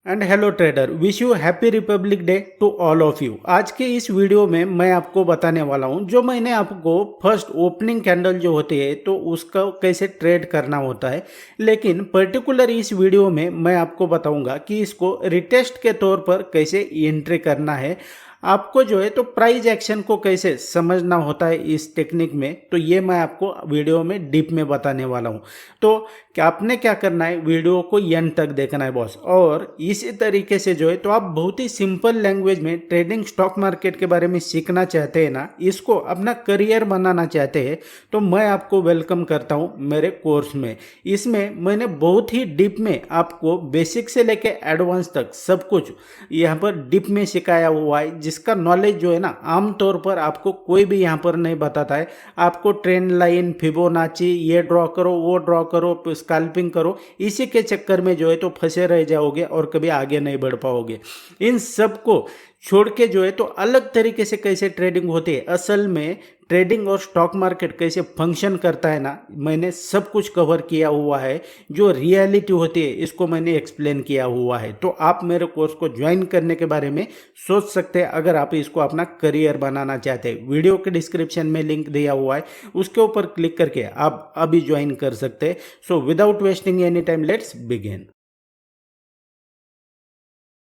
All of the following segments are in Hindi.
And hello trader, wish you happy republic day to all of you. आज के इस वीडियो में मैं आपको बताने वाला हूं, जो मैंने आपको फर्स्ट ओपनिंग कैंडल जो होती है तो उसका कैसे ट्रेड करना होता है। लेकिन पर्टिकुलर इस वीडियो में मैं आपको बताऊंगा कि इसको रिटेस्ट के तौर पर कैसे एंट्री करना है। आपको जो है तो प्राइस एक्शन को कैसे समझना होता है इस टेक्निक में, तो ये मैं आपको वीडियो में डीप में बताने वाला हूँ। तो क्या आपने क्या करना है, वीडियो को एंड तक देखना है बॉस। और इसी तरीके से जो है तो आप बहुत ही सिंपल लैंग्वेज में ट्रेडिंग स्टॉक मार्केट के बारे में सीखना चाहते हैं ना, इसको अपना करियर बनाना चाहते हैं, तो मैं आपको वेलकम करता हूँ मेरे कोर्स में। इसमें मैंने बहुत ही डीप में आपको बेसिक से लेके एडवांस तक सब कुछ यहाँ पर डीप में सिखाया हुआ है, जिसका नॉलेज जो है ना आमतौर पर आपको कोई भी यहाँ पर नहीं बताता है। आपको ट्रेंड लाइन, फिबोनाची, ये ड्रॉ करो, वो ड्रॉ करो, स्कैल्पिंग करो, इसी के चक्कर में जो है तो फंसे रह जाओगे और कभी आगे नहीं बढ़ पाओगे। इन सब को छोड़ के जो है तो अलग तरीके से कैसे ट्रेडिंग होती है, असल में ट्रेडिंग और स्टॉक मार्केट कैसे फंक्शन करता है ना, मैंने सब कुछ कवर किया हुआ है। जो रियलिटी होती है इसको मैंने एक्सप्लेन किया हुआ है। तो आप मेरे कोर्स को ज्वाइन करने के बारे में सोच सकते हैं अगर आप इसको अपना करियर बनाना चाहते हैं। वीडियो के डिस्क्रिप्शन में लिंक दिया हुआ है, उसके ऊपर क्लिक करके आप अभी ज्वाइन कर सकते हैं। So without wasting any time, let's begin.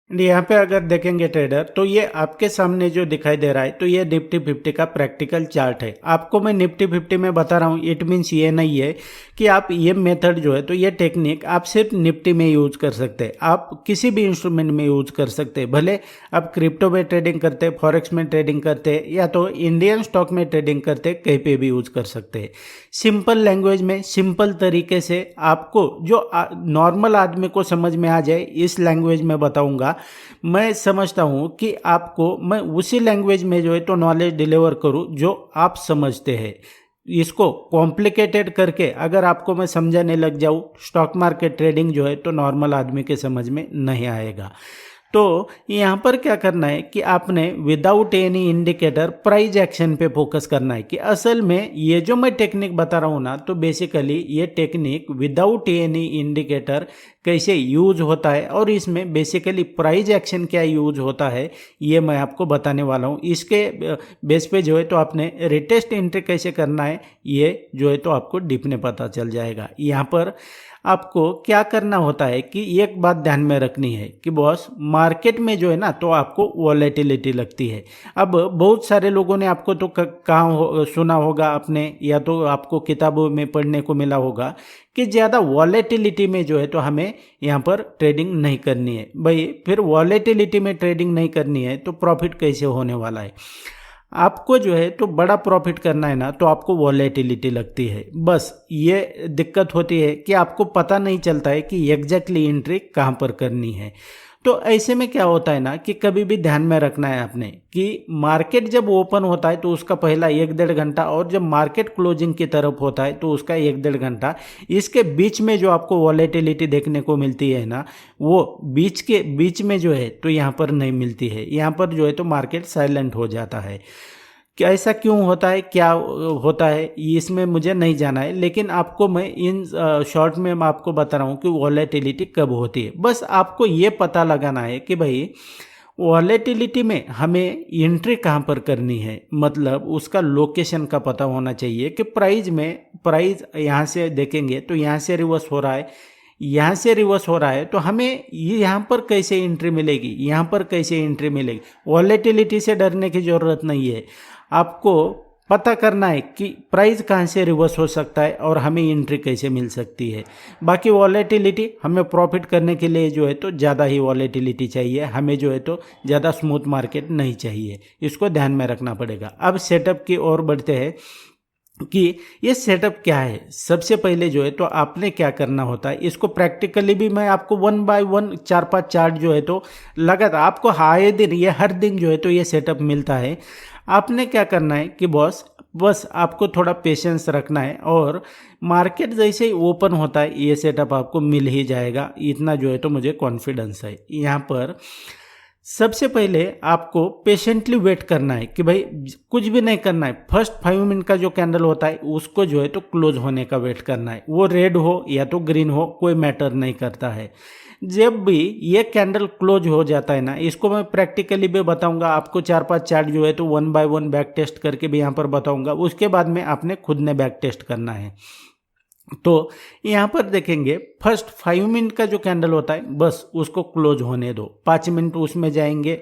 यहाँ पे अगर देखेंगे ट्रेडर, तो ये आपके सामने जो दिखाई दे रहा है तो ये निफ्टी 50 का प्रैक्टिकल चार्ट है। आपको मैं निफ्टी 50 में बता रहा हूँ, इट मीन्स ये नहीं है कि आप ये मेथड जो है तो ये टेक्निक आप सिर्फ निफ्टी में यूज कर सकते हैं, आप किसी भी इंस्ट्रूमेंट में यूज कर सकते हैं। भले आप क्रिप्टो में ट्रेडिंग करते हैं, फॉरेक्स में ट्रेडिंग करते हैं, या तो इंडियन स्टॉक में ट्रेडिंग करते हैं, कहीं पे भी यूज कर सकते हैं। सिंपल लैंग्वेज में, सिंपल तरीके से आपको जो नॉर्मल आदमी को समझ में आ जाए इस लैंग्वेज में बताऊंगा। मैं समझता हूं कि आपको मैं उसी लैंग्वेज में जो है तो नॉलेज डिलीवर करूं जो आप समझते हैं। इसको कॉम्प्लिकेटेड करके अगर आपको मैं समझाने लग जाऊं, स्टॉक मार्केट ट्रेडिंग जो है तो नॉर्मल आदमी के समझ में नहीं आएगा। तो यहाँ पर क्या करना है कि आपने without any indicator price action पे फोकस करना है। कि असल में ये जो मैं टेक्निक बता रहा हूँ ना, तो बेसिकली ये टेक्निक विदाउट एनी इंडिकेटर कैसे यूज होता है और इसमें बेसिकली प्राइस एक्शन क्या यूज होता है, ये मैं आपको बताने वाला हूँ। इसके बेस पे जो है तो आपने रिटेस्ट एंट्री कैसे करना है, ये जो है तो आपको डीप में पता चल जाएगा। यहाँ पर आपको क्या करना होता है कि एक बात ध्यान में रखनी है कि बॉस, मार्केट में जो है ना तो आपको वॉलेटिलिटी लगती है। अब बहुत सारे लोगों ने आपको तो कहाँ सुना होगा आपने, या तो आपको किताबों में पढ़ने को मिला होगा कि ज़्यादा वॉलेटिलिटी में जो है तो हमें यहाँ पर ट्रेडिंग नहीं करनी है। भाई फिर वॉलेटिलिटी में ट्रेडिंग नहीं करनी है तो प्रॉफिट कैसे होने वाला है? आपको जो है तो बड़ा प्रॉफिट करना है ना, तो आपको वॉलेटिलिटी लगती है। बस ये दिक्कत होती है कि आपको पता नहीं चलता है कि एग्जैक्टली एंट्री कहाँ पर करनी है। तो ऐसे में क्या होता है ना कि कभी भी ध्यान में रखना है आपने कि मार्केट जब ओपन होता है तो उसका पहला 1-1.5 घंटा, और जब मार्केट क्लोजिंग की तरफ होता है तो उसका 1-1.5 घंटा, इसके बीच में जो आपको वॉलेटिलिटी देखने को मिलती है ना, वो बीच के बीच में जो है तो यहाँ पर नहीं मिलती है। यहाँ पर जो है तो मार्केट साइलेंट हो जाता है। क्या ऐसा क्यों होता है, क्या होता है, इसमें मुझे नहीं जाना है, लेकिन आपको मैं इन शॉर्ट में मैं आपको बता रहा हूँ कि वॉलेटिलिटी कब होती है। बस आपको ये पता लगाना है कि भाई वॉलेटिलिटी में हमें एंट्री कहाँ पर करनी है, मतलब उसका लोकेशन का पता होना चाहिए कि प्राइस यहाँ से देखेंगे तो यहाँ से रिवर्स हो रहा है, यहाँ से रिवर्स हो रहा है, तो हमें ये यहाँ पर कैसे एंट्री मिलेगी, यहाँ पर कैसे एंट्री मिलेगी। वॉलेटिलिटी से डरने की ज़रूरत नहीं है, आपको पता करना है कि प्राइस कहाँ से रिवर्स हो सकता है और हमें एंट्री कैसे मिल सकती है। बाकी वॉलेटिलिटी हमें प्रॉफिट करने के लिए जो है तो ज़्यादा ही वॉलेटिलिटी चाहिए, हमें जो है तो ज़्यादा स्मूथ मार्केट नहीं चाहिए। इसको ध्यान में रखना पड़ेगा। अब सेटअप की ओर बढ़ते हैं कि ये सेटअप क्या है। सबसे पहले जो है तो आपने क्या करना होता है, इसको प्रैक्टिकली भी मैं आपको 1 बाय 1 4-5 चार्ट जो है तो लगातार आपको आए दिन, ये हर दिन जो है तो ये सेटअप मिलता है। आपने क्या करना है कि बस आपको थोड़ा पेशेंस रखना है, और मार्केट जैसे ही ओपन होता है ये सेटअप आपको मिल ही जाएगा, इतना जो है तो मुझे कॉन्फिडेंस है। यहाँ पर सबसे पहले आपको पेशेंटली वेट करना है कि भाई कुछ भी नहीं करना है। फर्स्ट 5 मिनट का जो कैंडल होता है उसको जो है तो क्लोज होने का वेट करना है। वो रेड हो या तो ग्रीन हो कोई मैटर नहीं करता है। जब भी ये कैंडल क्लोज हो जाता है ना, इसको मैं प्रैक्टिकली भी बताऊंगा आपको। 4-5 चार्ट जो है तो 1 बाय 1 बैक टेस्ट करके भी यहाँ पर बताऊंगा। उसके बाद में आपने खुद ने बैक टेस्ट करना है। तो यहाँ पर देखेंगे फर्स्ट 5 मिनट का जो कैंडल होता है बस उसको क्लोज होने दो। 5 मिनट उसमें जाएंगे,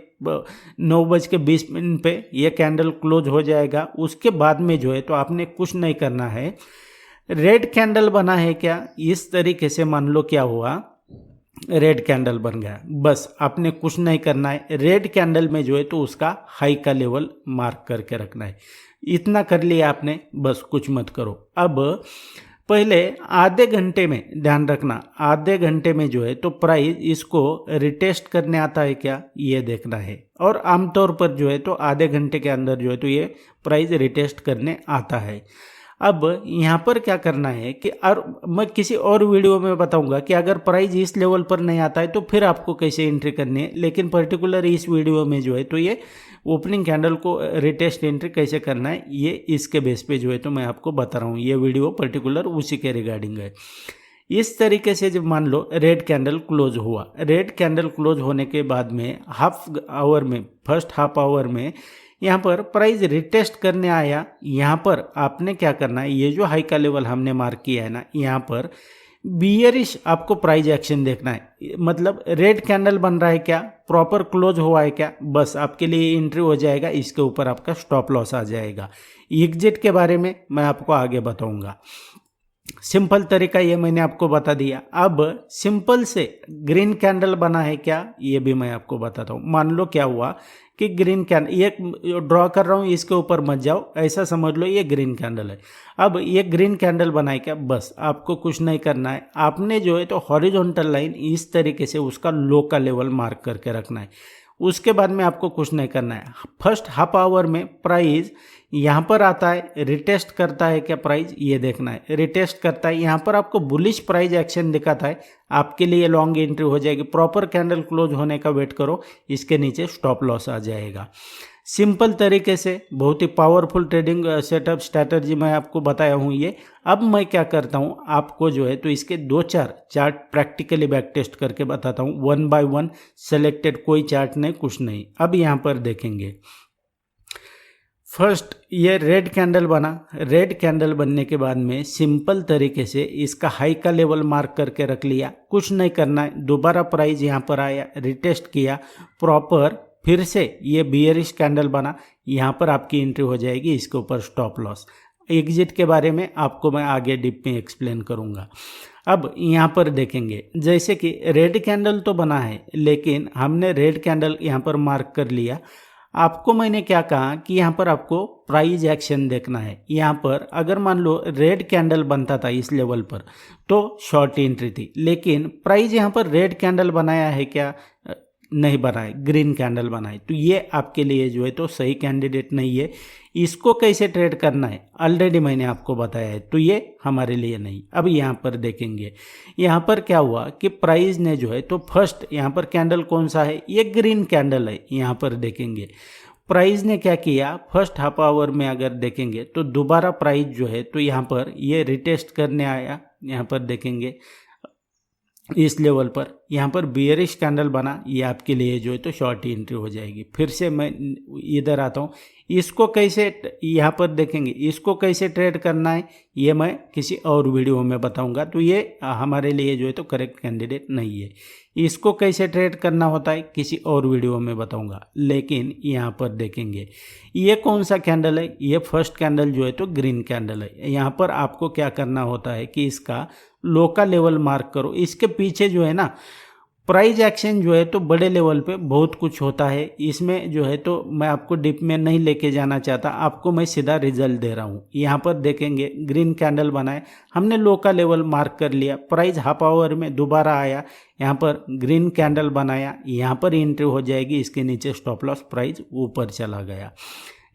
9:20 पे ये कैंडल क्लोज हो जाएगा। उसके बाद में जो है तो आपने कुछ नहीं करना है। रेड कैंडल बना है क्या, इस तरीके से मान लो क्या हुआ, रेड कैंडल बन गया, बस आपने कुछ नहीं करना है। रेड कैंडल में जो है तो उसका हाई का लेवल मार्क करके रखना है। इतना कर लिया आपने, बस कुछ मत करो। अब पहले आधे घंटे में ध्यान रखना, आधे घंटे में जो है तो प्राइस इसको रिटेस्ट करने आता है क्या, ये देखना है। और आमतौर पर जो है तो आधे घंटे के अंदर जो है तो ये प्राइस रिटेस्ट करने आता है। अब यहाँ पर क्या करना है कि, और मैं किसी और वीडियो में बताऊंगा कि अगर प्राइस इस लेवल पर नहीं आता है तो फिर आपको कैसे एंट्री करनी है, लेकिन पर्टिकुलर इस वीडियो में जो है तो ये ओपनिंग कैंडल को रिटेस्ट एंट्री कैसे करना है ये इसके बेस पे जो है तो मैं आपको बता रहा हूँ। ये वीडियो पर्टिकुलर उसी के रिगार्डिंग है। इस तरीके से जब मान लो रेड कैंडल क्लोज हुआ, रेड कैंडल क्लोज होने के बाद में हाफ आवर में, फर्स्ट हाफ आवर में यहाँ पर प्राइस रिटेस्ट करने आया। यहाँ पर आपने क्या करना है, ये जो हाई का लेवल हमने मार्क किया है ना, यहाँ पर बियरिश आपको प्राइस एक्शन देखना है। मतलब रेड कैंडल बन रहा है क्या, प्रॉपर क्लोज हुआ है क्या, बस आपके लिए एंट्री हो जाएगा। इसके ऊपर आपका स्टॉप लॉस आ जाएगा। एग्जिट के बारे में मैं आपको आगे बताऊंगा। सिंपल तरीका ये मैंने आपको बता दिया। अब सिंपल से ग्रीन कैंडल बना है क्या, ये भी मैं आपको बताता हूँ। मान लो क्या हुआ कि ग्रीन कैंडल, ये ड्रॉ कर रहा हूँ, इसके ऊपर मत जाओ, ऐसा समझ लो ये ग्रीन कैंडल है। अब ये ग्रीन कैंडल बनाए क्या, बस आपको कुछ नहीं करना है। आपने जो है तो हॉरिजॉन्टल लाइन इस तरीके से उसका लो का लेवल मार्क करके रखना है। उसके बाद में आपको कुछ नहीं करना है। फर्स्ट हाफ आवर में प्राइस यहाँ पर आता है, रिटेस्ट करता है क्या प्राइस, ये देखना है। रिटेस्ट करता है, यहाँ पर आपको बुलिश प्राइस एक्शन दिखाता है, आपके लिए लॉन्ग एंट्री हो जाएगी। प्रॉपर कैंडल क्लोज होने का वेट करो, इसके नीचे स्टॉप लॉस आ जाएगा। सिंपल तरीके से बहुत ही पावरफुल ट्रेडिंग सेटअप स्ट्रैटेजी मैं आपको बताया हूँ ये। अब मैं क्या करता हूँ, आपको जो है तो इसके 2-4 चार्ट प्रैक्टिकली बैक टेस्ट करके बताता हूँ। 1 बाय 1 सेलेक्टेड, कोई चार्ट नहीं, कुछ नहीं। अब यहाँ पर देखेंगे फर्स्ट ये रेड कैंडल बना। रेड कैंडल बनने के बाद में सिंपल तरीके से इसका हाई का लेवल मार्क करके रख लिया, कुछ नहीं करना है। दोबारा प्राइस यहाँ पर आया, रिटेस्ट किया प्रॉपर, फिर से ये बियरिश कैंडल बना, यहाँ पर आपकी एंट्री हो जाएगी। इसके ऊपर स्टॉप लॉस। एग्जिट के बारे में आपको मैं आगे डीप में एक्सप्लेन करूँगा। अब यहाँ पर देखेंगे जैसे कि रेड कैंडल तो बना है, लेकिन हमने रेड कैंडल यहाँ पर मार्क कर लिया। आपको मैंने क्या कहा कि यहाँ पर आपको प्राइस एक्शन देखना है। यहाँ पर अगर मान लो रेड कैंडल बनता था इस लेवल पर तो शॉर्ट एंट्री थी, लेकिन प्राइस यहाँ पर रेड कैंडल बनाया है क्या, नहीं बनाए, ग्रीन कैंडल बनाए, तो ये आपके लिए जो है तो सही कैंडिडेट नहीं है। इसको कैसे ट्रेड करना है ऑलरेडी मैंने आपको बताया है, तो ये हमारे लिए नहीं। अब यहाँ पर देखेंगे, यहाँ पर क्या हुआ कि प्राइस ने जो है तो फर्स्ट यहाँ पर कैंडल कौन सा है, ये ग्रीन कैंडल है। यहाँ पर देखेंगे प्राइस ने क्या किया, फर्स्ट हाफ आवर में अगर देखेंगे तो दोबारा प्राइस जो है तो यहाँ पर ये रिटेस्ट करने आया। यहाँ पर देखेंगे इस लेवल पर, यहाँ पर बियरिश कैंडल बना, ये आपके लिए जो है तो शॉर्ट एंट्री हो जाएगी। फिर से मैं इधर आता हूँ, इसको कैसे यहाँ पर देखेंगे, इसको कैसे ट्रेड करना है ये मैं किसी और वीडियो में बताऊंगा। तो ये हमारे लिए जो है तो करेक्ट कैंडिडेट नहीं है। इसको कैसे ट्रेड करना होता है किसी और वीडियो में बताऊंगा। लेकिन यहाँ पर देखेंगे ये कौन सा कैंडल है, ये फर्स्ट कैंडल जो है तो ग्रीन कैंडल है। यहाँ पर आपको क्या करना होता है कि इसका लो का लेवल मार्क करो। इसके पीछे जो है ना प्राइस एक्शन जो है तो बड़े लेवल पे बहुत कुछ होता है। इसमें जो है तो मैं आपको डीप में नहीं लेके जाना चाहता, आपको मैं सीधा रिजल्ट दे रहा हूँ। यहाँ पर देखेंगे ग्रीन कैंडल बनाए, हमने लो का लेवल मार्क कर लिया। प्राइस हाफ आवर में दोबारा आया, यहाँ पर ग्रीन कैंडल बनाया, यहाँ पर एंट्री हो जाएगी। इसके नीचे स्टॉप लॉस, प्राइस ऊपर चला गया।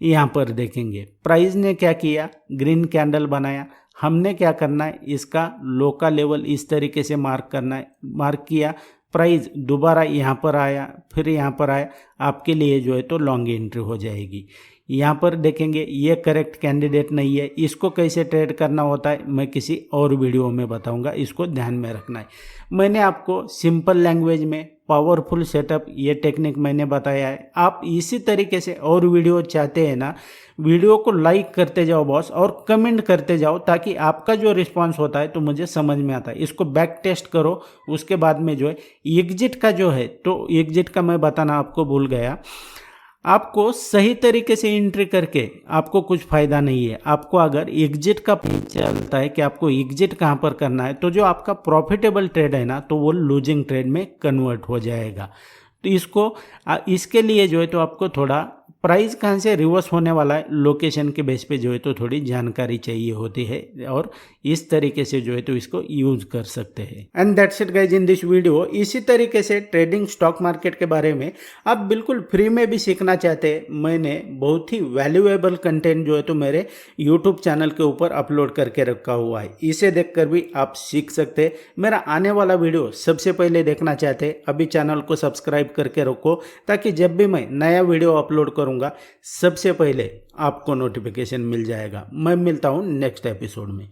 यहाँ पर देखेंगे प्राइस ने क्या किया, ग्रीन कैंडल बनाया, हमने क्या करना है, इसका लो का लेवल इस तरीके से मार्क करना है। मार्क किया, प्राइस दोबारा यहाँ पर आया, फिर यहाँ पर आया, आपके लिए जो है तो लॉन्ग एंट्री हो जाएगी। यहाँ पर देखेंगे ये करेक्ट कैंडिडेट नहीं है, इसको कैसे ट्रेड करना होता है मैं किसी और वीडियो में बताऊंगा, इसको ध्यान में रखना है। मैंने आपको सिंपल लैंग्वेज में पावरफुल सेटअप ये टेक्निक मैंने बताया है। आप इसी तरीके से और वीडियो चाहते हैं ना, वीडियो को लाइक करते जाओ बॉस और कमेंट करते जाओ, ताकि आपका जो रिस्पांस होता है तो मुझे समझ में आता है। इसको बैक टेस्ट करो, उसके बाद में जो है एग्जिट का जो है तो एग्जिट का मैं बताना आपको भूल गया। आपको सही तरीके से एंट्री करके आपको कुछ फायदा नहीं है। आपको अगर एग्जिट का चलता है कि आपको एग्जिट कहाँ पर करना है, तो जो आपका प्रॉफिटेबल ट्रेड है ना, तो वो लूजिंग ट्रेड में कन्वर्ट हो जाएगा। तो इसके लिए जो है तो आपको थोड़ा प्राइस कहाँ से रिवर्स होने वाला है, लोकेशन के बेस पे जो है तो थोड़ी जानकारी चाहिए होती है, और इस तरीके से जो है तो इसको यूज कर सकते हैं। And that's it guys in this video. इसी तरीके से ट्रेडिंग स्टॉक मार्केट के बारे में आप बिल्कुल फ्री में भी सीखना चाहते हैं, मैंने बहुत ही वैल्यूएबल कंटेंट जो है तो मेरे यूट्यूब चैनल के ऊपर अपलोड करके रखा हुआ है, इसे देखकर भी आप सीख सकते हैं। मेरा आने वाला वीडियो सबसे पहले देखना चाहते हैं, अभी चैनल को सब्सक्राइब करके रखो, ताकि जब भी मैं नया वीडियो अपलोड करूंगा सबसे पहले आपको नोटिफिकेशन मिल जाएगा। मैं मिलता हूं नेक्स्ट एपिसोड में।